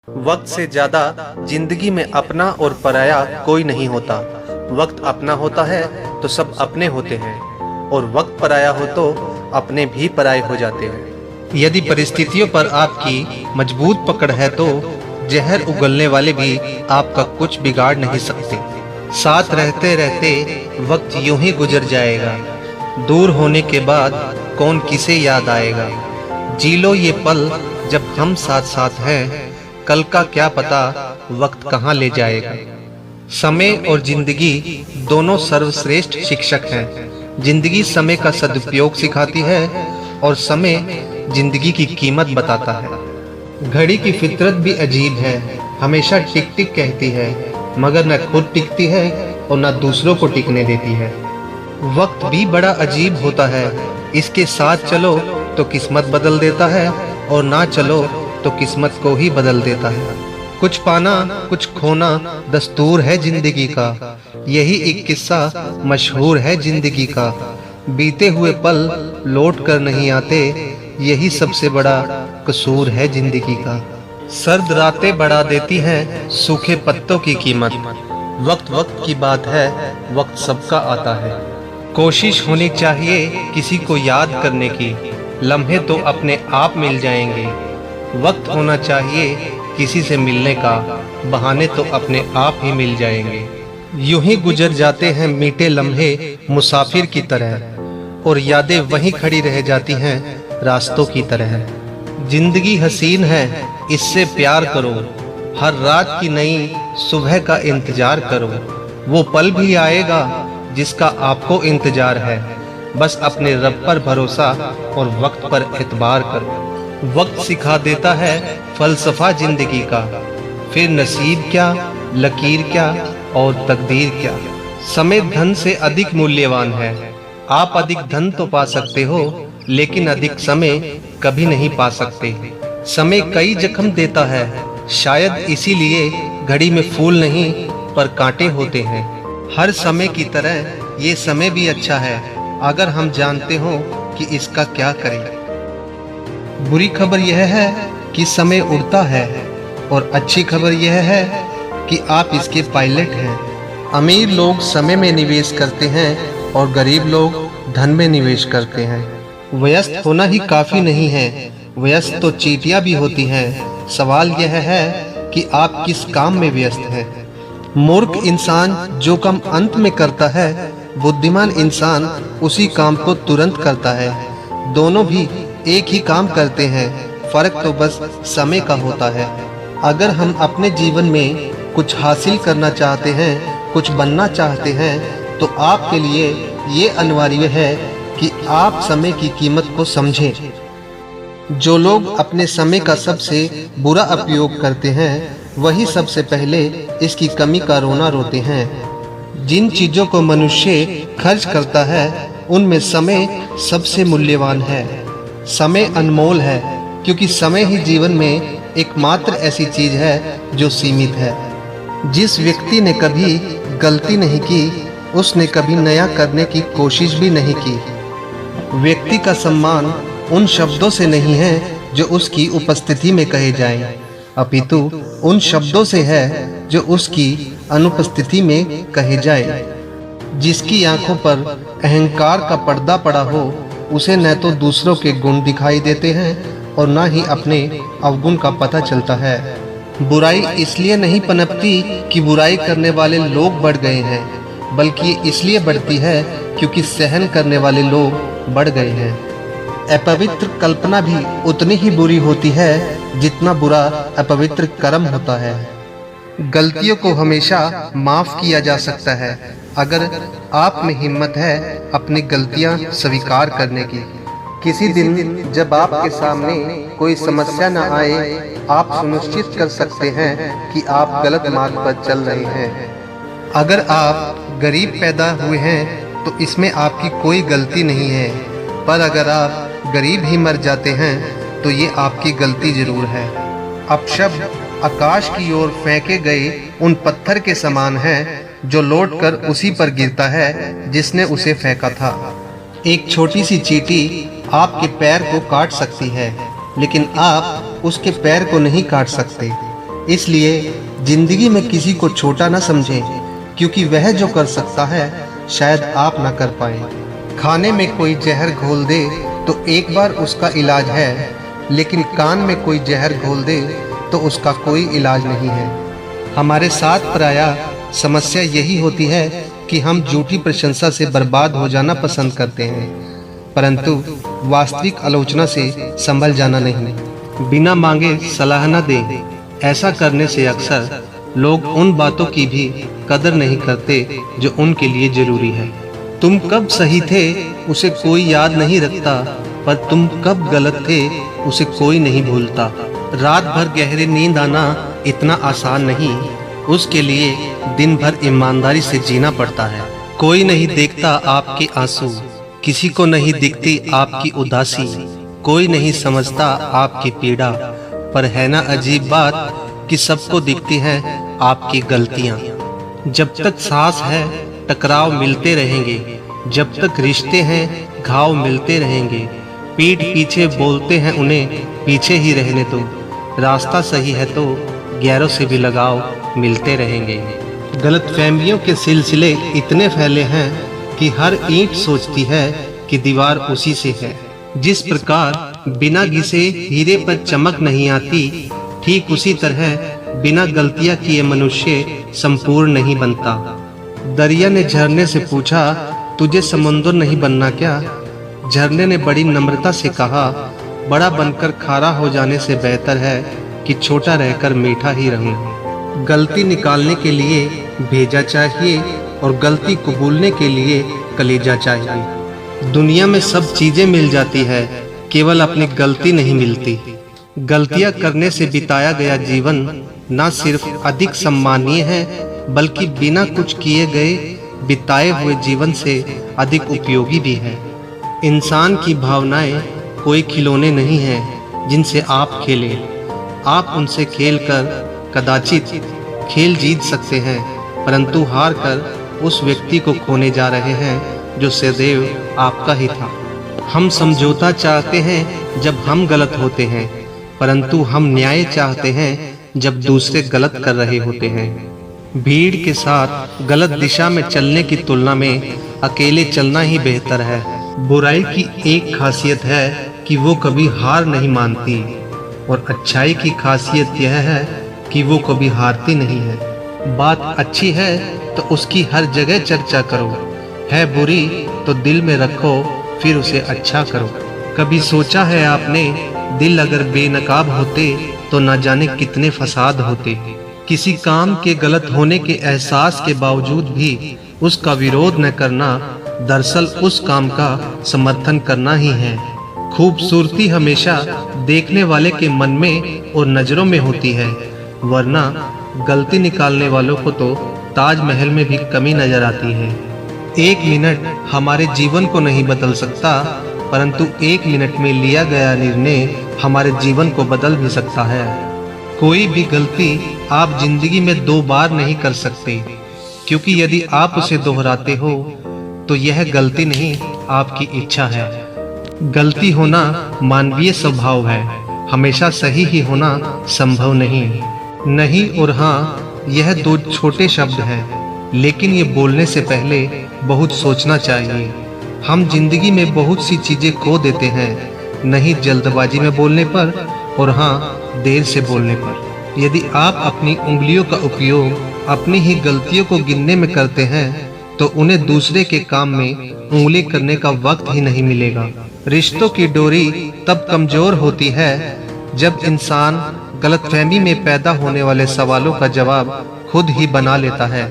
वक्त से ज्यादा जिंदगी में अपना और पराया कोई नहीं होता। वक्त अपना होता है तो सब अपने होते हैं, और वक्त पराया हो तो अपने भी पराये हो जाते हैं। यदि परिस्थितियों पर आपकी मजबूत पकड़ है तो जहर उगलने वाले भी आपका कुछ बिगाड़ नहीं सकते। साथ रहते रहते वक्त यूं ही गुजर जाएगा, दूर होने के बाद कौन किसे याद आएगा। जी लो ये पल जब हम साथ साथ हैं, कल का क्या पता वक्त कहाँ ले जाएगा। समय और जिंदगी दोनों सर्वश्रेष्ठ शिक्षक हैं। जिंदगी समय का सदुपयोग सिखाती है और समय जिंदगी की कीमत बताता है। घड़ी की फितरत भी अजीब है, हमेशा टिक टिक कहती है, मगर न खुद टिकती है और न दूसरों को टिकने देती है। वक्त भी बड़ा अजीब होता है, इसके साथ चलो तो किस्मत बदल देता है और ना चलो तो किस्मत को ही बदल देता है। कुछ पाना कुछ खोना दस्तूर है जिंदगी का, यही एक किस्सा मशहूर है जिंदगी का। बीते हुए पल लौट कर नहीं आते, यही सबसे बड़ा कसूर है जिंदगी का। सर्द रातें बढ़ा देती हैं सूखे पत्तों की कीमत। वक्त वक्त की बात है, वक्त सबका आता है। कोशिश होनी चाहिए किसी को याद करने की, लम्हे तो अपने आप मिल जाएंगे। वक्त होना चाहिए किसी से मिलने का, बहाने तो अपने आप ही मिल जाएंगे। यूं ही गुजर जाते हैं मीठे लम्हे मुसाफिर की तरह, और यादें वहीं खड़ी रह जाती हैं रास्तों की तरह। जिंदगी हसीन है इससे प्यार करो, हर रात की नई सुबह का इंतजार करो। वो पल भी आएगा जिसका आपको इंतजार है, बस अपने रब पर भरोसा और वक्त पर एतबार करो। वक्त सिखा देता है फलसफा जिंदगी का, फिर नसीब क्या, लकीर क्या और तकदीर क्या। समय धन से अधिक मूल्यवान है, आप अधिक धन तो पा सकते हो लेकिन अधिक समय कभी नहीं पा सकते। समय कई जख्म देता है, शायद इसीलिए घड़ी में फूल नहीं पर कांटे होते हैं। हर समय की तरह ये समय भी अच्छा है अगर हम जानते हो कि इसका क्या करें। बुरी खबर यह है कि समय उड़ता है, और अच्छी खबर यह है कि आप इसके पायलट हैं। अमीर लोग समय में निवेश करते हैं और गरीब लोग धन में निवेश करते हैं। व्यस्त होना ही काफी नहीं है, व्यस्त तो चींटियां भी होती हैं। सवाल यह है कि आप किस काम में व्यस्त हैं। मूर्ख इंसान जो काम अंत में करता है, बुद्धिमान इंसान उसी काम को तुरंत करता है। दोनों भी एक ही काम करते हैं, फर्क तो बस समय का होता है। अगर हम अपने जीवन में कुछ हासिल करना चाहते हैं, कुछ बनना चाहते हैं, तो आपके लिए ये अनिवार्य है कि आप समय की कीमत को समझें। जो लोग अपने समय का सबसे बुरा उपयोग करते हैं, वही सबसे पहले इसकी कमी का रोना रोते हैं। जिन चीज़ों को मनुष्य खर्च करता है, उनमें समय सबसे मूल्यवान है। समय अनमोल है, क्योंकि समय ही जीवन में एकमात्र ऐसी चीज है जो सीमित है। जिस व्यक्ति ने कभी गलती नहीं की, उसने कभी नया करने की कोशिश भी नहीं की। व्यक्ति का सम्मान उन शब्दों से नहीं है जो उसकी उपस्थिति में कहे जाएं, अपितु उन शब्दों से है जो उसकी अनुपस्थिति में कहे जाए। जिसकी आंखों पर अहंकार का पर्दा पड़ा हो, उसे न तो दूसरों के गुण दिखाई देते हैं और न ही अपने अवगुण का पता चलता है। बुराई इसलिए नहीं पनपती कि बुराई करने वाले लोग बढ़ गए हैं, बल्कि इसलिए बढ़ती है क्योंकि सहन करने वाले लोग बढ़ गए हैं। अपवित्र कल्पना भी उतनी ही बुरी होती है जितना बुरा अपवित्र कर्म होता है। गलतियों को हमेशा माफ किया जा सकता है अगर आप में हिम्मत है अपनी गलतियां स्वीकार करने की। किसी दिन जब आपके सामने कोई समस्या न आए, आप सुनिश्चित कर सकते हैं कि आप गलत मार्ग पर चल रहे हैं। अगर आप गरीब पैदा हुए हैं तो इसमें आपकी कोई गलती नहीं है, पर अगर आप गरीब ही मर जाते हैं तो ये आपकी गलती जरूर है। अपशब्द आकाश की ओर फेंके गए उन पत्थर के समान है जो लौटकर उसी पर गिरता है जिसने उसे फेंका था। एक छोटी सी चींटी आपके पैर को काट सकती है, लेकिन आप उसके पैर को नहीं काट सकते। इसलिए जिंदगी में किसी को छोटा न समझें, क्योंकि वह जो कर सकता है शायद आप ना कर पाए। खाने में कोई जहर घोल दे तो एक बार उसका इलाज है, लेकिन कान में कोई जहर घोल दे तो उसका कोई इलाज नहीं है। हमारे साथ पराया समस्या यही होती है कि हम झूठी प्रशंसा से बर्बाद हो जाना पसंद करते हैं, परंतु वास्तविक आलोचना से संभल जाना नहीं। बिना मांगे सलाह न दें। ऐसा करने से अक्सर लोग उन बातों की भी कदर नहीं करते जो उनके लिए जरूरी है। तुम कब सही थे उसे कोई याद नहीं रखता, पर तुम कब गलत थे उसे कोई नहीं भूलता। रात भर गहरी नींद आना इतना आसान नहीं, उसके लिए दिन भर ईमानदारी से जीना पड़ता है। कोई नहीं देखता आपके आंसू, किसी को नहीं दिखती आपकी उदासी, कोई नहीं समझता आपकी पीड़ा, पर है ना अजीब बात कि सबको दिखती हैं आपकी गलतियां। जब तक सांस है टकराव मिलते रहेंगे, जब तक रिश्ते हैं घाव मिलते रहेंगे। पीठ पीछे बोलते हैं उन्हें पीछे ही रहने दो, रास्ता सही है तो गैरों से भी लगाव मिलते रहेंगे। गलतफहमियों के सिलसिले इतने फैले हैं कि हर ईंट सोचती है कि दीवार उसी से है। जिस प्रकार बिना घिसे हीरे पर चमक नहीं आती, ठीक उसी तरह बिना गलतियां किए मनुष्य संपूर्ण नहीं बनता। दरिया ने झरने से पूछा, तुझे समुंदर नहीं बनना क्या? झरने ने बड़ी नम्रता से कहा, बड़ा बनकर खारा हो जाने से बेहतर है कि छोटा रहकर मीठा ही रहूं। गलती निकालने के लिए भेजा चाहिए और गलती कबूलने के लिए कलेजा चाहिए। दुनिया में सब चीजें मिल जाती है, केवल अपनी गलती नहीं मिलती। गलतियां करने से बिताया गया जीवन न सिर्फ अधिक सम्मानीय है, बल्कि बिना कुछ किए गए बिताए हुए जीवन से अधिक उपयोगी भी है। इंसान की भावनाएं कोई खिलौने नहीं हैं जिनसे आप खेलें। आप उनसे खेलकर कदाचित खेल जीत सकते हैं, परंतु हार कर उस व्यक्ति को खोने जा रहे हैं जो सदैव आपका ही था। हम समझौता चाहते हैं जब हम गलत होते हैं, परंतु हम न्याय चाहते हैं जब दूसरे गलत कर रहे होते हैं। भीड़ के साथ गलत दिशा में चलने की तुलना में अकेले चलना ही बेहतर है। बुराई की एक खासियत है कि वो कभी हार नहीं मानती, और अच्छाई की खासियत यह है कि वो कभी हारती नहीं है। बात अच्छी है तो उसकी हर जगह चर्चा करो, है बुरी तो दिल में रखो, फिर उसे अच्छा करो। कभी सोचा है आपने, दिल अगर बेनकाब होते तो न जाने कितने फसाद होते। किसी काम के गलत होने के एहसास के बावजूद भी उसका विरोध न करना दरअसल उस काम का समर्थन करना ही है। खूबसूरती हमेशा देखने वाले के मन में और नजरों में होती है, वरना गलती निकालने वालों को तो ताजमहल में भी कमी नजर आती है। एक मिनट हमारे जीवन को नहीं बदल सकता, परंतु एक मिनट में लिया गया निर्णय हमारे जीवन को बदल भी सकता है। कोई भी गलती आप जिंदगी में 2 बार नहीं कर सकते, क्योंकि यदि आप उसे दोहराते हो तो यह गलती नहीं आपकी इच्छा है। गलती होना मानवीय स्वभाव है, हमेशा सही ही होना संभव नहीं। नहीं और हाँ यह 2 छोटे शब्द हैं, लेकिन ये बोलने से पहले बहुत सोचना चाहिए। हम जिंदगी में बहुत सी चीजें खो देते हैं, नहीं जल्दबाजी में बोलने पर और हाँ देर से बोलने पर। यदि आप अपनी उंगलियों का उपयोग अपनी ही गलतियों को गिनने में करते हैं तो उन्हें दूसरे के काम में उंगली करने का वक्त ही नहीं मिलेगा। रिश्तों की डोरी तब कमजोर होती है जब इंसान गलतफहमी में पैदा होने वाले सवालों का जवाब खुद ही बना लेता है।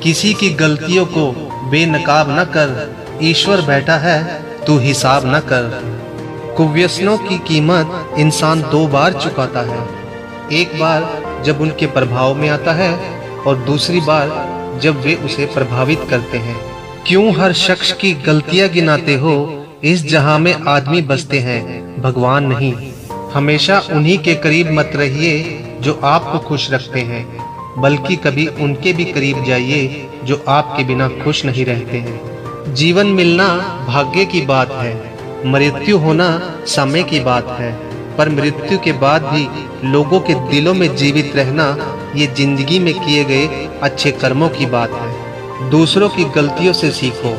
किसी की गलतियों को बेनकाब न कर, ईश्वर बैठा है तू हिसाब न कर। कुव्यसनों की कीमत इंसान 2 बार चुकाता है, एक बार जब उनके प्रभाव में आता है और दूसरी बार जब वे उसे प्रभावित करते हैं। क्यों हर शख्स की गलतियां गिनाते हो? इस जहां में आदमी बसते हैं, भगवान नहीं। हमेशा उन्हीं के करीब मत रहिए जो आपको खुश रखते हैं, बल्कि कभी उनके भी करीब जाइए जो आपके बिना खुश नहीं रहते हैं। जीवन मिलना भाग्य की बात है, मृत्यु होना समय की बात है, पर मृत्यु के बाद भी लोगों के दिलों में जीवित रहना ये जिंदगी में किए गए अच्छे कर्मों की बात है। दूसरों की गलतियों से सीखो,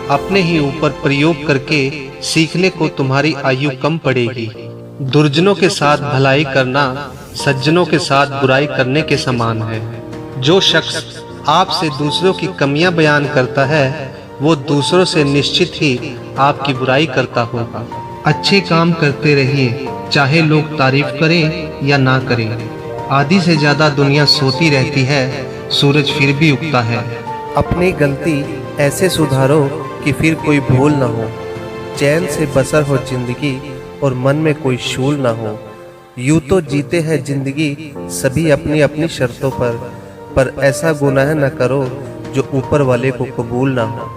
अपने ही ऊपर प्रयोग करके सीखने को तुम्हारी आयु कम पड़ेगी। दुर्जनों के साथ भलाई करना सज्जनों के साथ बुराई करने के समान है। जो शख्स आपसे दूसरों की कमियां बयान करता है वो दूसरों से निश्चित ही आपकी बुराई करता होगा। अच्छे काम करते रहिए, चाहे लोग तारीफ करें या ना करें। आधी से ज्यादा दुनिया सोती रहती है, सूरज फिर भी उगता है। अपनी गलती ऐसे सुधारो कि फिर कोई भूल न हो, चैन से बसर हो जिंदगी और मन में कोई शूल न हो। यूं तो जीते हैं जिंदगी सभी अपनी अपनी शर्तों पर ऐसा गुनाह न करो जो ऊपर वाले को कबूल ना हो।